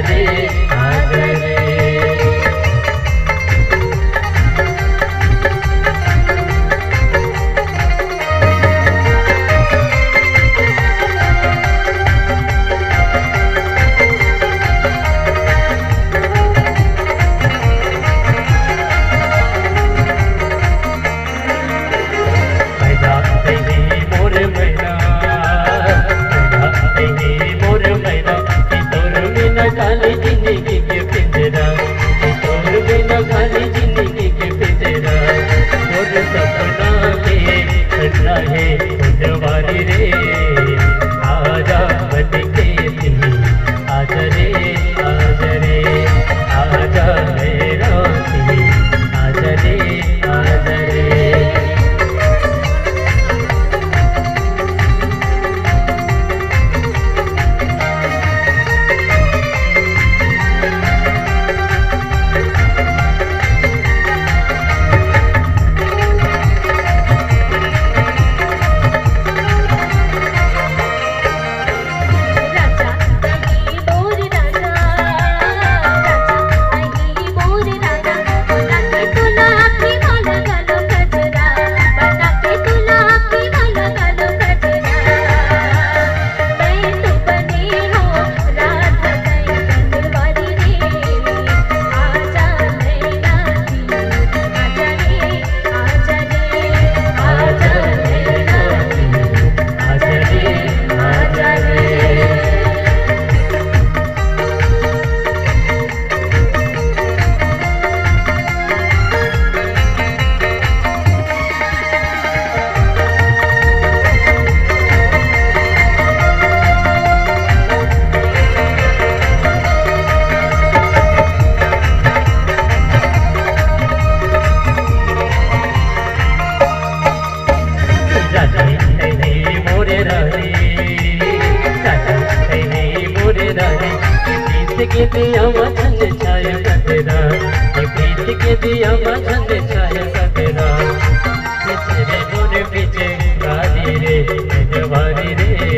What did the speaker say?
रे आजा रे। खाली जिंदगी के पिंजरा, तोर बिना खाली जिंदगी के पिंजरा, मोर सपना में खड़ा है खुदवारी रे आजा बन के दिल आजा रे आजा रे आजा मेरा दिल आजा रे आजा रे। के दिया मझंड छाया सतेरा, प्रीत के दिया मझंड छाया सतेरा, तेरे मोर पीछे गाड़ी रे जवारी रे